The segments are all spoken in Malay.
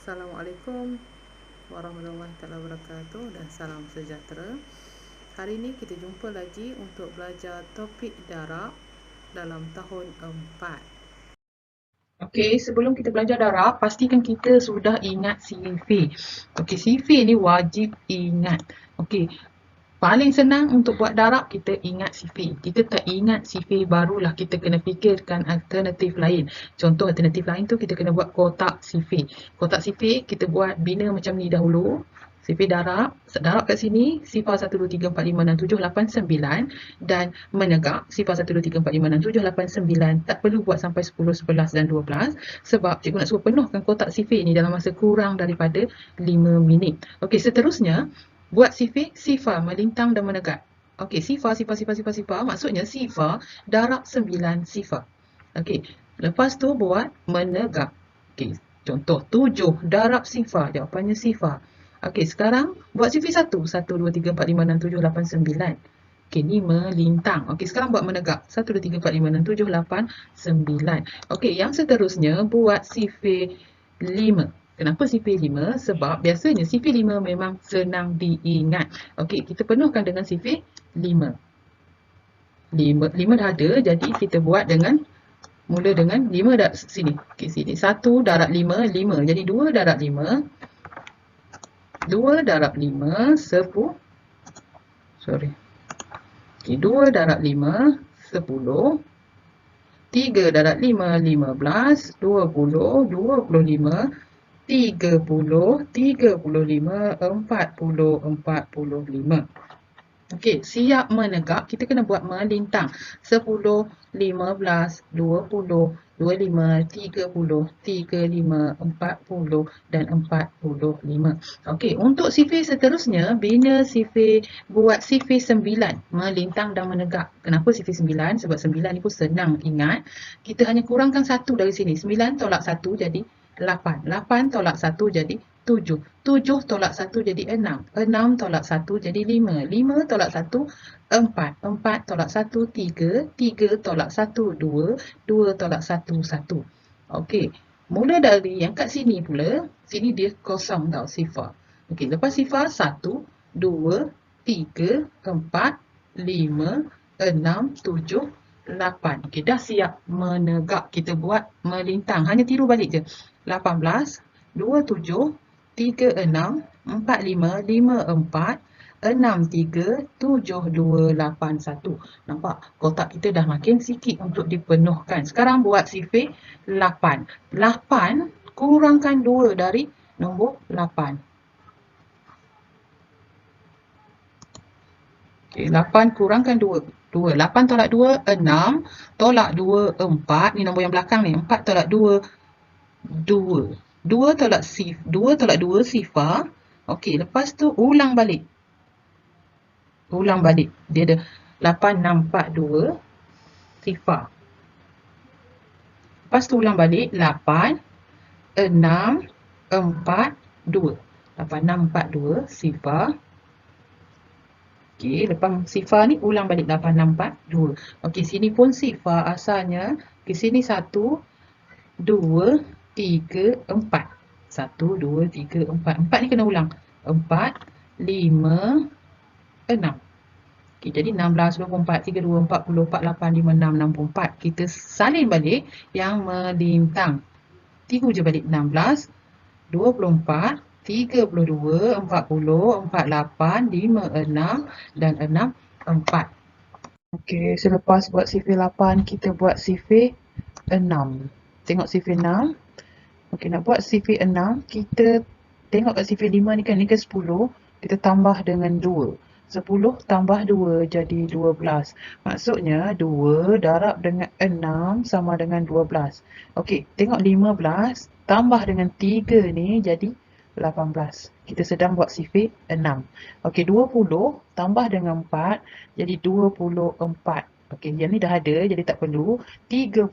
Assalamualaikum warahmatullahi wabarakatuh dan salam sejahtera. Hari ini kita jumpa lagi untuk belajar topik darab dalam tahun 4. Okey, sebelum kita belajar darab, pastikan kita sudah ingat CV. Okey, CV ni wajib ingat. Okey, paling senang untuk buat darab, kita ingat CV. Kita tak ingat CV, barulah kita kena fikirkan alternatif lain. Contoh alternatif lain tu kita kena buat kotak CV. Kotak CV kita buat bina macam ni dahulu. CV darab, darab kat sini sifar 1, 2, 3, 4, 5, 6, 7, 8, 9 dan menegak sifar 1, 2, 3, 4, 5, 6, 7, 8, 9. Tak perlu buat sampai 10, 11 dan 12 sebab cikgu nak suruh penuhkan kotak CV ni dalam masa kurang daripada 5 minit. Okey, seterusnya buat CV sifar melintang dan menegak. Okey, sifar maksudnya sifar darab 9 sifar. Okey, lepas tu buat menegak. Okey, contoh 7 darab sifar, jawapannya sifar. Okey, sekarang buat CV 1. 1, 2, 3, 4, 5, 6, 7, 8, 9. Okey, ni melintang. Okey, sekarang buat menegak. 1, 2, 3, 4, 5, 6, 7, 8, 9. Okey, yang seterusnya buat CV 5. Kenapa CV5? Sebab biasanya CV5 memang senang diingat. Okey, kita penuhkan dengan CV5. 5 dah ada, jadi kita buat dengan mula dengan 5 darab sini. Okey, sini. 1 darab 5, 5. Jadi 2 darab 5. 2 darab 5, 10. Sorry. Okey, 2 darab 5, 10. 3 darab 5, 15. 20, 25. 30, 35, 40, 45. Okey, siap menegak, kita kena buat melintang. 10, 15, 20, 25, 30, 35, 40 dan 45. Okey, untuk CV seterusnya, bina CV, buat CV 9, melintang dan menegak. Kenapa CV 9? Sebab 9 ni pun senang ingat. Kita hanya kurangkan 1 dari sini. 9 tolak 1 jadi 8. 8 tolak 1 jadi 7. 7 tolak 1 jadi 6. 6 tolak 1 jadi 5. 5 tolak 1, 4. 4 tolak 1, 3. 3 tolak 1, 2. 2 tolak 1, 1. Okey, mula dari yang kat sini pula, sini dia kosong tau sifar. Okey, lepas sifar 1, 2, 3, 4, 5, 6, 7, 8. Okey, dah siap menegak, kita buat melintang. Hanya tiru balik je. 18, 27, 36, 45, 54, 63, 72, 81. Nampak? Kotak kita dah makin sikit untuk dipenuhkan. Sekarang buat CV 8. 8 kurangkan 2 dari nombor 8. Okey, 8 kurangkan 2. 2. 8 tolak 2, 6. Tolak 2, 4. Ni nombor yang belakang ni. 4 tolak 2, 2. 2 tolak 2 sifar. Okey, lepas tu ulang balik. Ulang balik. Dia ada 8, 6, 4, 2 sifar. Lepas tu ulang balik 8, 6, 4, 2. 8, 6, 4, 2 sifar. Okey, lepas sifar ni ulang balik 8, 6, 4, 2. Okey, sini pun sifar asalnya. Okey, sini 1, 2, 3, 4. 1, 2, 3, 4. 4 ni kena ulang. 4, 5, 6. Okay, jadi 16, 24, 32, 40, 48, 56, 64. Kita salin balik yang melintang. Tiru je balik 16, 24, 32, 40, 48, 56 dan 64. Okey, selepas buat CV 8, kita buat CV 6. Tengok CV 6. Okey, nak buat CV 6, kita tengok kat CV 5 ni kan 10, kita tambah dengan 2. 10 tambah 2 jadi 12. Maksudnya 2 darab dengan 6 sama dengan 12. Okey, tengok 15 tambah dengan 3 ni jadi 18. Kita sedang buat CV 6. Okey, 20 tambah dengan 4 jadi 24. Okey, yang ni dah ada jadi tak perlu. 30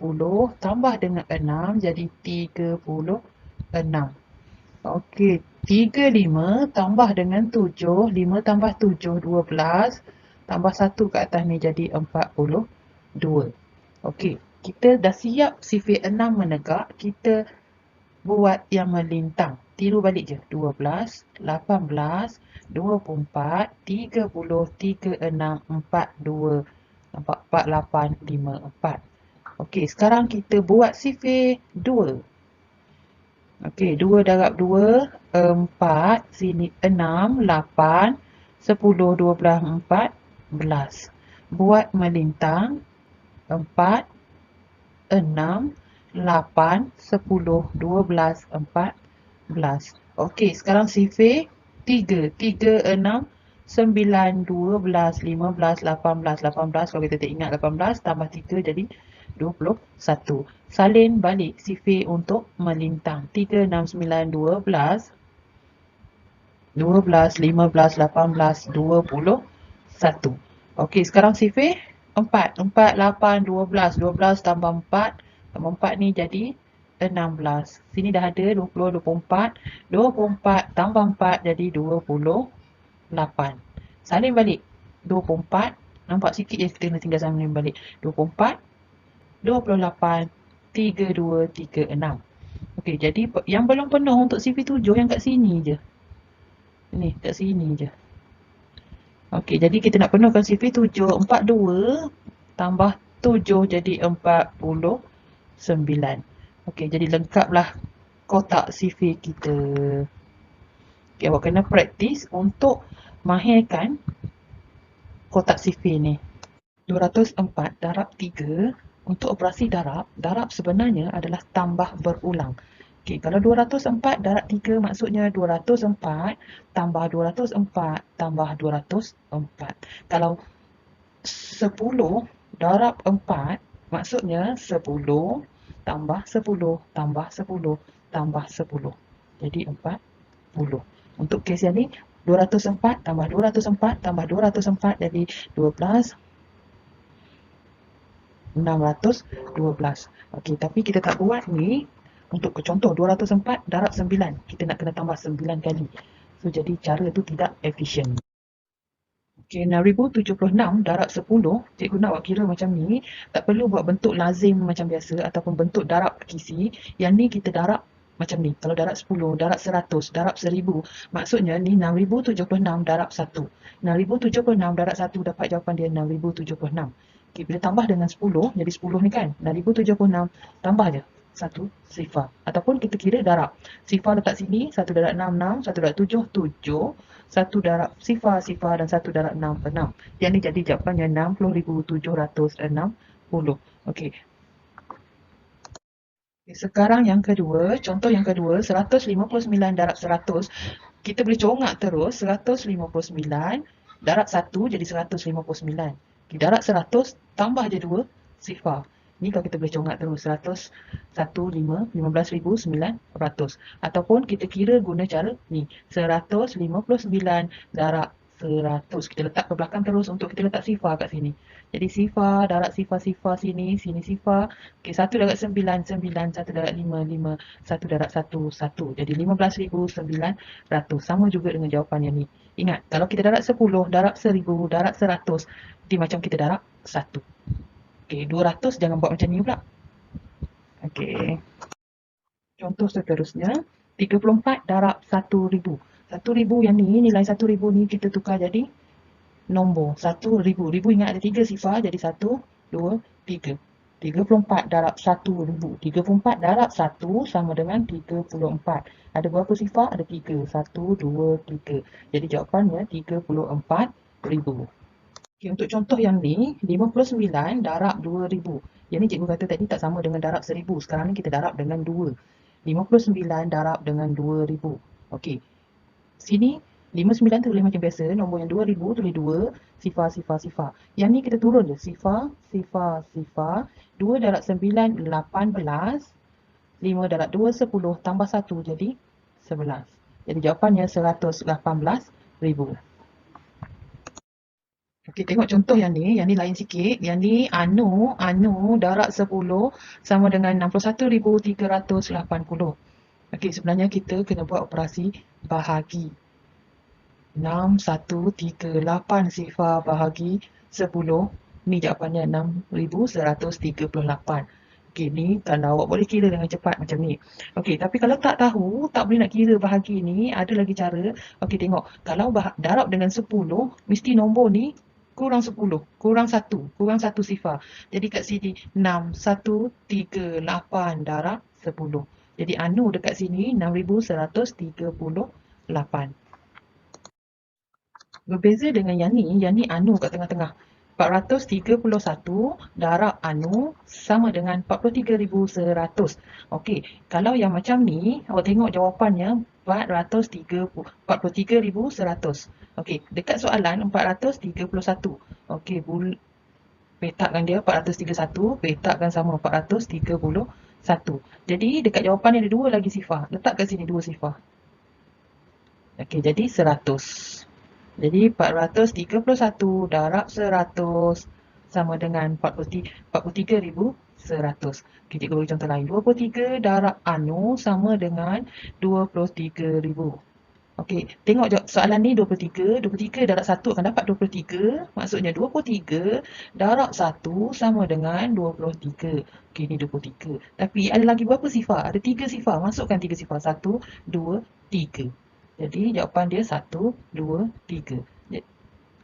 tambah dengan 6 jadi 36. Okey, 35 tambah dengan 7, 5 tambah 7, 12, tambah 1 kat atas ni jadi 42. Okey, kita dah siap CV 6 menegak, kita buat yang melintang. tiru balik je. 12, 18, 24, 30, 36, 42. Nampak? 4, 8, 5, 4. Okey, sekarang kita buat sifir 2. Okey, 2 darab 2, 4. Sini 6, 8, 10, 12, 14. Buat melintang. 4, 6, 8, 10, 12, 14. Okey, sekarang sifir 3. 3, 6, 9, 12, 15, 18, 18. Kalau kita tak ingat 18 tambah 3 jadi 21. Salin balik sifir untuk melintang. 3, 6, 9, 12, 12, 15, 18, 21. Okey, sekarang sifir 4. 4, 8, 12. 12 tambah 4. Tambah 4 ni jadi 16. Sini dah ada 20, 24. 24 tambah 4 jadi 28. Salin balik. 24. Nampak sikit je kita tinggal salin balik. 24, 28, 32, 36. Okey, jadi yang belum penuh untuk sifir 7 yang kat sini je. Ni, kat sini je. Okey, jadi kita nak penuhkan sifir 7. 42 tambah 7 jadi 49. Okey, jadi lengkaplah kotak sifir kita. Okey, awak kena praktis untuk mahirkan kotak sifir ni. 204 darab 3. Untuk operasi darab, darab sebenarnya adalah tambah berulang. Okey, kalau 204 darab 3 maksudnya 204 tambah 204 tambah 204. Kalau 10 darab 4 maksudnya 10 tambah 10 tambah 10 tambah 10. Jadi 40. Untuk kes yang ni 204 tambah 204 tambah 204 jadi 12, 612. Okey, tapi kita tak buat ni. Untuk contoh 204 darab 9. Kita nak kena tambah 9 kali. So, jadi cara tu tidak efisien. Okey, 6076 darab 10. Cikgu nak awak kira macam ni. Tak perlu buat bentuk lazim macam biasa ataupun bentuk darab kisi. Yang ni kita darab macam ni. Kalau darab 10, darab 100, darab 1000. Maksudnya ni 6076 darab 1. 6076 darab 1 dapat jawapan dia 6076. Okey, bila tambah dengan 10, jadi 10 ni kan. 6076 tambah je. 1 sifar. Ataupun kita kira darab. Sifar letak sini, 1 darab 6, 6. 1 darab 7, 7. 1 darab sifar, sifar dan 1 darab 6, 6. Yang ni jadi jawapannya 60,760. Okey. Sekarang yang kedua, contoh yang kedua, 159 darab 100. Kita boleh congak terus, 159 darab 1 jadi 159. Darab 100 tambah je 2 sifar. Ni kalau kita boleh congak terus, 100, 15,900. Ataupun kita kira guna cara ni, 159 darab 100. Kita letak ke belakang terus untuk kita letak sifar kat sini. Jadi sifar, darab sifar-sifar sini, sini sifar. Okey, 1 darab 9, 9. 1 darab 5, 5. 1 darab 1, 1. Jadi 15,900. Sama juga dengan jawapan yang ni. Ingat, kalau kita darab 10, darab 1000, darab 100, dia macam kita darab 1. Okey, 200 jangan buat macam ni pula. Okey. Contoh seterusnya, 34 darab 1000. 1000 yang ni, nilai 1000 ni kita tukar jadi nombor 1000. 1000 ingat ada 3 sifar, jadi 1, 2, 3. 34 darab 1000. 34 darab 1 sama dengan 34. Ada berapa sifar? Ada 3. 1, 2, 3. Jadi jawapannya 34,000. Okay, untuk contoh yang ni, 59 darab 2000. Yang ni cikgu kata tadi tak sama dengan darab 1000. Sekarang ni kita darab dengan 2. 59 darab dengan 2000. Okey. Sini 59 tu boleh macam biasa. Nombor yang 2000 tulis 2. Sifar, sifar, sifar. Yang ni kita turun je. Sifar, sifar, sifar. 2 darab 9, 18. 5 darab 2, 10. Tambah 1 jadi 11. Jadi jawapannya 118,000. Okey, tengok contoh yang ni lain sikit. Yang ni anu darab 10 sama dengan 61,380. Okey, sebenarnya kita kena buat operasi bahagi. 6138 sifar bahagi 10. Ni jawapannya 6,138. Okey, ni kalau awak boleh kira dengan cepat macam ni. Okey, tapi kalau tak tahu, tak boleh nak kira bahagi ni, ada lagi cara. Okey, tengok. Kalau darab dengan 10, mesti nombor ni kurang 10, kurang 1, kurang 1 sifar. Jadi kat sini 6, 1, 3, 8 darab 10. Jadi anu dekat sini 6138. Berbeza dengan yang ni anu kat tengah-tengah. 431 darab anu sama dengan 43100. Okey, kalau yang macam ni, awak tengok jawapannya 43100. Okey, dekat soalan 431. Okey, petakkan dia 431, petakkan sama 431. Jadi dekat jawapan ni ada dua lagi sifar. Letak kat sini dua sifar. Okey, jadi 100. Jadi 431 darab 100 sama dengan 43,100. Okay, cikgu bagi contoh lain. 23 darab anu sama dengan 23,000. Okey, tengok soalan ni 23. 23 darab 1 akan dapat 23. Maksudnya 23 darab 1 sama dengan 23. Okey, ni 23. Tapi ada lagi berapa sifar? Ada 3 sifar. Masukkan 3 sifar. 1, 2, 3. Jadi jawapan dia 1, 2, 3.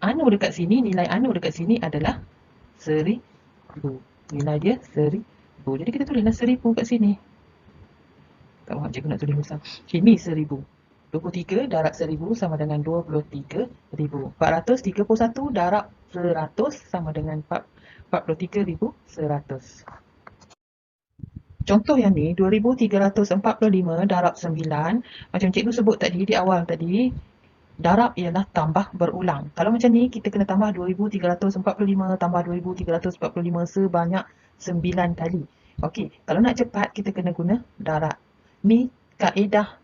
Anu dekat sini, nilai anu dekat sini adalah 1000. Nilai dia 1000. Jadi kita tulislah 1000 kat sini. Tak mahu cikgu nak tulis besar. Okay, ni 1000. 23 darab 1000 sama dengan 23,000. 431 darab 100 sama dengan 43,100. Contoh yang ni 2345 darab 9. Macam cikgu sebut tadi di awal tadi, darab ialah tambah berulang. Kalau macam ni kita kena tambah 2345 tambah 2345 sebanyak 9 kali. Okey, kalau nak cepat kita kena guna darab. Ni kaedah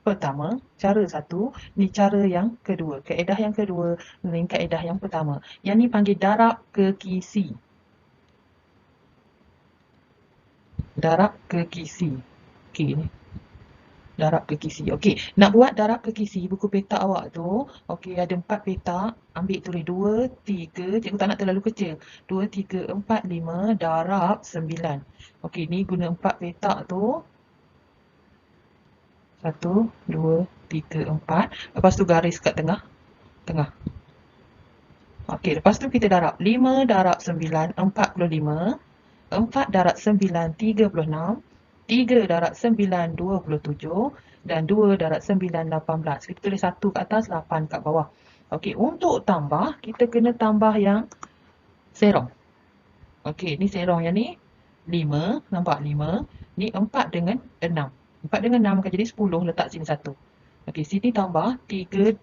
pertama, cara satu. Ni cara yang kedua. Kaedah yang kedua, ni kaedah yang pertama. Yang ni panggil darab kekisi. Darab kekisi. Okey ni. Darab kekisi. Okey, nak buat darab kekisi buku petak awak tu, okey ada 4 petak, ambil tulis 2, 3, cikgu tak nak terlalu kecil. 2, 3, 4, 5 darab 9. Okey, ni guna 4 petak tu. 1, 2, 3, 4. Lepas tu garis kat tengah. Tengah. Okey, lepas tu kita darab. 5 darab 9, 45. 4 darab 9, 36. 3 darab 9, 27 dan 2 darab 9, 18. Kita tulis 1 kat atas, 8 kat bawah. Okey, untuk tambah, kita kena tambah yang serong. Okey, ni serong yang ni 5, nampak 5. Ni 4 dengan 6. 4 dengan 6 akan jadi 10, letak sini 1. Okey, sini tambah 3,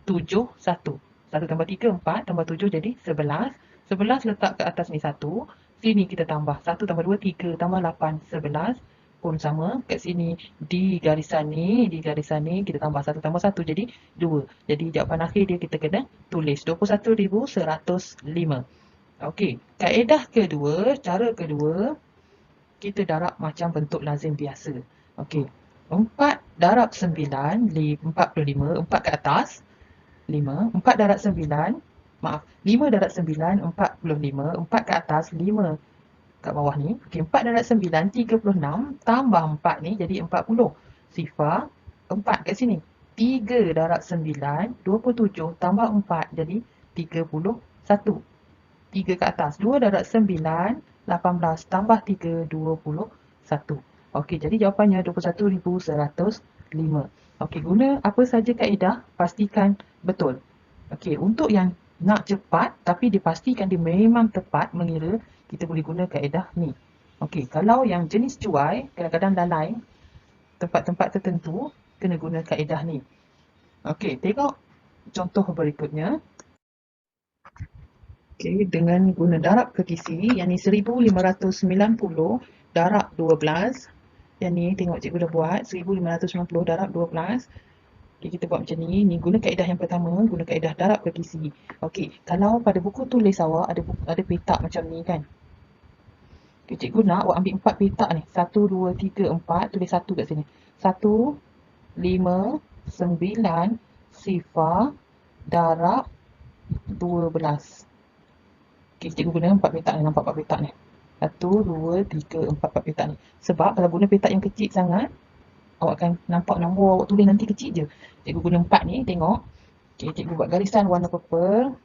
7, 1. 1 tambah 3, 4, tambah 7 jadi 11. 11 letak ke atas ni 1. Sini kita tambah 1 tambah 2, 3 tambah 8, 11. Pun sama kat sini di garisan ni kita tambah 1 tambah 1 jadi 2. Jadi jawapan akhir dia kita kena tulis 21,105. Okey, kaedah kedua, cara kedua, kita darab macam bentuk lazim biasa. Okey, 4 darab 9, 45, 4 ke atas, 5. 4 darab 9, maaf, 5 darab 9, 45, 4 ke atas, 5 kat bawah ni. Okey, 4 darab 9, 36, tambah 4 ni jadi 40. Sifar 4 kat sini. 3 darab 9, 27, tambah 4 jadi 31. 3 ke atas. 2 darab 9, 18, tambah 3, 21. Okey, jadi jawapannya 21,105. Okey, guna apa saja kaedah, pastikan betul. Okey, untuk yang nak cepat tapi dipastikan dia memang tepat mengira, kita boleh guna kaedah ni. Okey, kalau yang jenis cuai, kadang-kadang lalai, tempat-tempat tertentu, kena guna kaedah ni. Okey, tengok contoh berikutnya. Okey, dengan guna darab kekisi, yang ni 1590 darab 12. Yang ni tengok cikgu dah buat, 1590 darab 12. Okay, kita buat macam ni. Ni guna kaedah yang pertama, guna kaedah darab kekisi. Okey, kalau pada buku tulis awak ada petak macam ni kan. Okay, cikgu nak awak ambil 4 petak ni. 1, 2, 3, 4. Tulis 1 kat sini. 1, 5, 9, sifar, darab 12. Okay, cikgu guna 4 petak ni. Nampak 4 petak ni. 1, 2, 3, 4 petak ni. Sebab kalau guna petak yang kecil sangat, awak akan nampak nombor awak tulis nanti kecil je. Cikgu guna 4 ni, tengok. Okay, cikgu buat garisan warna purple.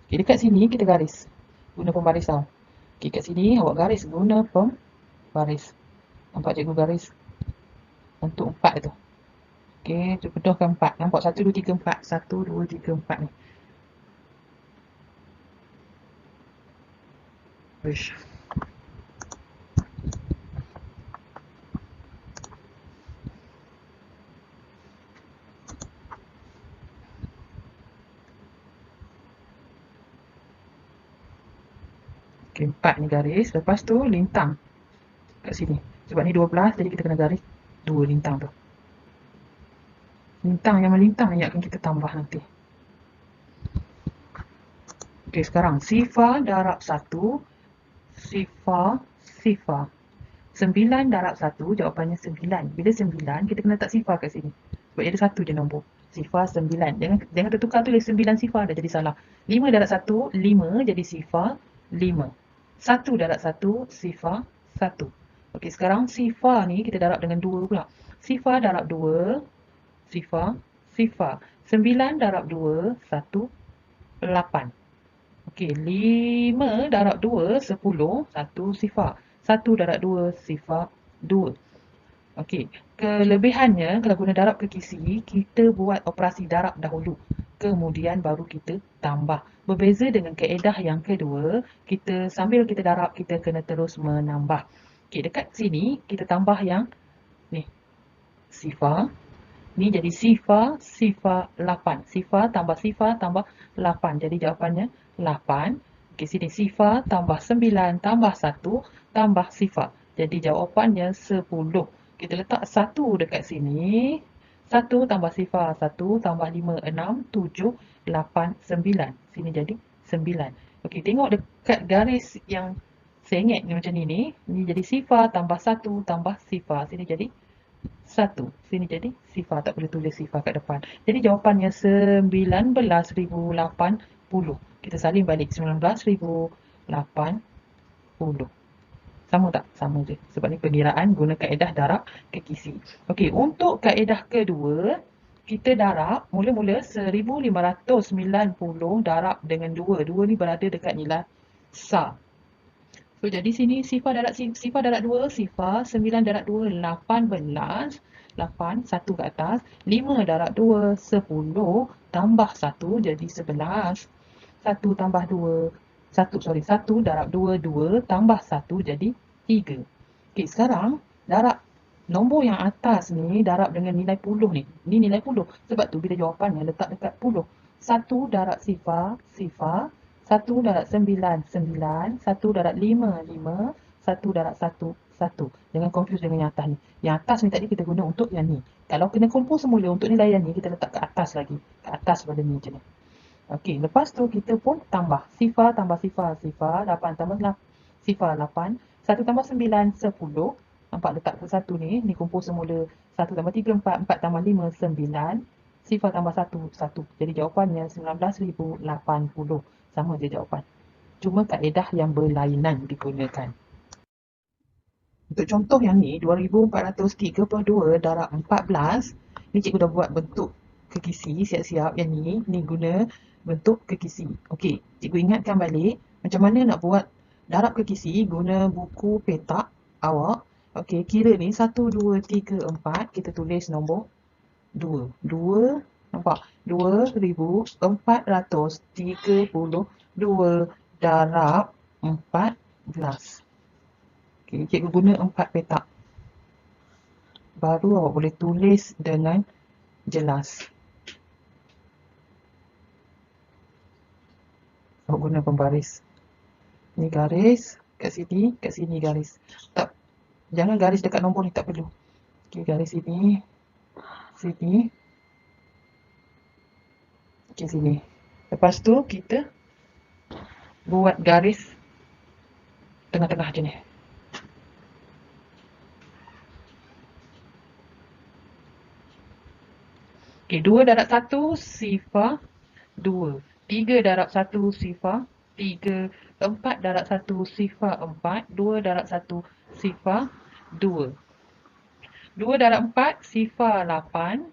Okay, dekat sini kita garis. Guna pembaris tau. Okay, kat sini awak garis guna pembaris. Nampak cikgu garis untuk 4 tu. Okay, bedahkan 4. Nampak 1, 2, 3, 4. 1, 2, 3, 4 ni. Wish. Okay, 4 ni garis. Lepas tu lintang kat sini. Sebab ni 12, jadi kita kena garis 2 lintang tu. Lintang yang melintang ni akan kita tambah nanti. Okay, sekarang sifar darab 1. Sifar, sifar. 9 darab 1, jawapannya 9. Bila 9, kita kena letak sifar kat sini. Sebab dia ada 1 je nombor. Sifar 9. Jangan tertukar tulis 9 sifar dah jadi salah. 5 darab 1, 5 jadi sifar 5. 1 darab 1, sifar 1. Okey, sekarang sifar ni kita darab dengan 2 pula. Sifar darab 2, sifar, sifar. 9 darab 2, 1, 8. Okey, 5 darab 2, 10, 1 sifar. 1 darab 2, sifar 2. Okey, kelebihannya kalau guna darab ke kisi, kita buat operasi darab dahulu. Kemudian baru kita tambah. Berbeza dengan kaedah yang kedua, kita sambil kita darab, kita kena terus menambah. Okey, dekat sini kita tambah yang ni, sifar. Ni jadi sifar, sifar 8. Sifar tambah 8. Jadi jawapannya 8. Okey, sini sifar tambah 9 tambah 1 tambah sifar. Jadi jawapannya 10. Kita letak 1 dekat sini. 1 tambah sifar, 1 tambah 5, 6, 7, 8, 9. Sini jadi 9. Okey, tengok dekat garis yang sengit ni macam ni. Ni jadi sifar tambah 1 tambah sifar. Sini jadi 1. Sini jadi sifar. Tak boleh tulis sifar kat depan. Jadi jawapannya 19,080. Kita salin balik 19,080. Sama tak? Sama je. Sebab ni pengiraan guna kaedah darab ke kisi. Okey, untuk kaedah kedua, kita darab mula-mula 1590 darab dengan 2. 2 ni berada dekat nilai SAR. So, jadi sini sifar darab 2, sifar 9 darab 2, 18. 8, 1 ke atas. 5 darab 2, 10. Tambah 1 jadi 11. 1 tambah 2, 1 darab 2, 2. Tambah 1 jadi 3. Okey, sekarang darab nombor yang atas ni darab dengan nilai puluh ni. Ni nilai puluh. Sebab tu bila jawapannya letak dekat puluh. 1 darab sifar, sifar. 1 darab 9, 9. 1 darab 5, 5. 1 darab 1, 1. Jangan confuse dengan yang atas ni. Yang atas ni tadi kita guna untuk yang ni. Kalau kena kumpul semula untuk nilai yang ni, kita letak ke atas lagi. Ke atas pada ni je ni. Okey, lepas tu kita pun tambah. Sifar tambah sifar, sifar. 8 tambah sifar 8. 1 tambah 9, 10. Nampak letak ke 1 ni. Ni kumpul semula. 1 tambah 3, 4. 4 tambah 5, 9. Sifar tambah 1, 1. Jadi jawapannya 19,080. Sama je jawapan. Cuma kaedah yang berlainan digunakan. Untuk contoh yang ni, 2432 darab 14. Ni cikgu dah buat bentuk kekisi siap-siap. Yang ni guna bentuk kekisi. Okey, cikgu ingatkan balik macam mana nak buat darab kekisi guna buku petak awak. Okey, kira ni 1, 2, 3, 4. Kita tulis nombor 2. 2, nampak? 2432 darab 14. Okay, cikgu guna 4 petak. Baru awak boleh tulis dengan jelas. Awak guna pembaris. Ni garis, kat sini garis. Tak, jangan garis dekat nombor ni, tak perlu. Okay, garis sini, sini. Okay, sini. Lepas tu kita buat garis tengah-tengah je ni. Okay, 2 darab 1 sifar 2. 3 darab 1 sifar 3. 4 darab 1 sifar 4. 2 darab 1 sifar 2. 2 darab 4 sifar 8.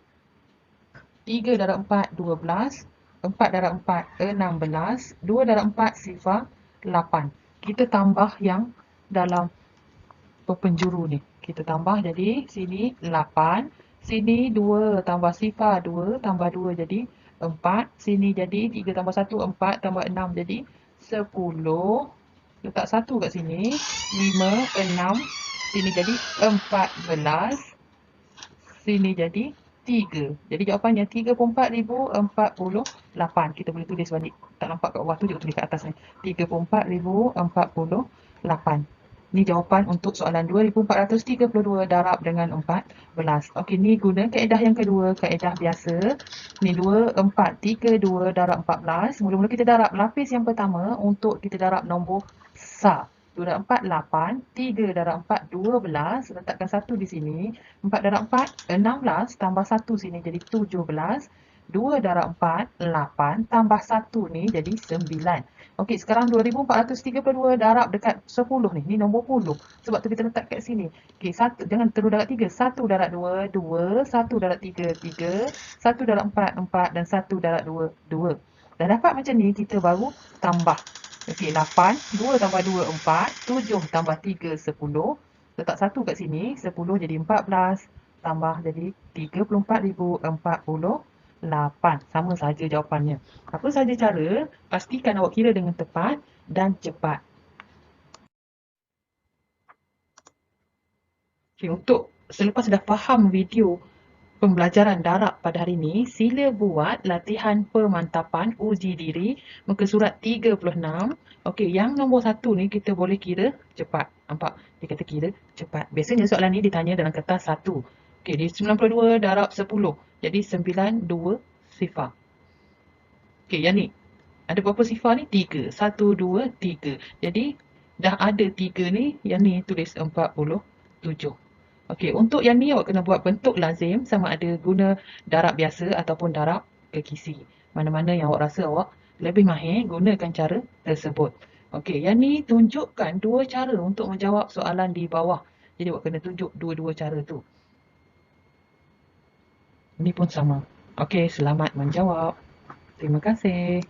3 darab 4 12. 4 darab 4 16. 2 darab 4 sifar 8. Kita tambah yang dalam penjuru ni. Kita tambah jadi sini 8. Sini 2 tambah sifar 2 tambah 2 jadi 4. Sini jadi 3 tambah 1 4 tambah 6 jadi 10. Letak 1 kat sini. 5 6. Sini jadi 14. Sini jadi 3. Jadi jawapannya 34,048. Kita boleh tulis balik. Tak nampak kat bawah tu, dia tulis kat atas ni. 34,048. Ni jawapan untuk soalan 2432 darab dengan 14. Okey, ni guna kaedah yang kedua, kaedah biasa. Ni 2, 4, 3, 2 darab 14. Mula-mula kita darab lapis yang pertama untuk kita darab nombor SAR. 2 darab 4, 8. 3 darab 4, 12. Letakkan 1 di sini. 4 darab 4, 16. Tambah 1 sini jadi 17. 2 darab 4, 8. Tambah 1 ni jadi 9. Okey, sekarang 2432 darab dekat 10 ni. Ni nombor 10. Sebab tu kita letak kat sini. Okey, jangan terus darab 3. 1 darab 2, 2. 1 darab 3, 3. 1 darab 4, 4. Dan 1 darab 2, 2. Dah dapat macam ni, kita baru tambah. Okey, 8. 2 tambah 2, 4. 7 tambah 3, 10. Letak 1 kat sini. 10 jadi 14. Tambah jadi 34,048. Sama saja jawapannya. Apa saja cara, pastikan awak kira dengan tepat dan cepat. Okay, untuk selepas dah faham video pembelajaran darab pada hari ini, sila buat latihan pemantapan uji diri muka surat 36. Okey, yang nombor 1 ni kita boleh kira cepat. Nampak? Dia kata kira cepat. Biasanya soalan ni ditanya dalam kertas 1. Okey, dia 92 darab 10. Jadi 92 sifar. Okey, yang ni. Ada berapa sifar ni? 3. 1, 2, 3. Jadi dah ada 3 ni, yang ni tulis 47. Okey, untuk yang ni awak kena buat bentuk lazim sama ada guna darab biasa ataupun darab kekisi. Mana-mana yang awak rasa awak lebih mahir, gunakan cara tersebut. Okey, yang ni tunjukkan dua cara untuk menjawab soalan di bawah. Jadi awak kena tunjuk dua-dua cara tu. Ini pun sama. Okey, selamat menjawab. Terima kasih.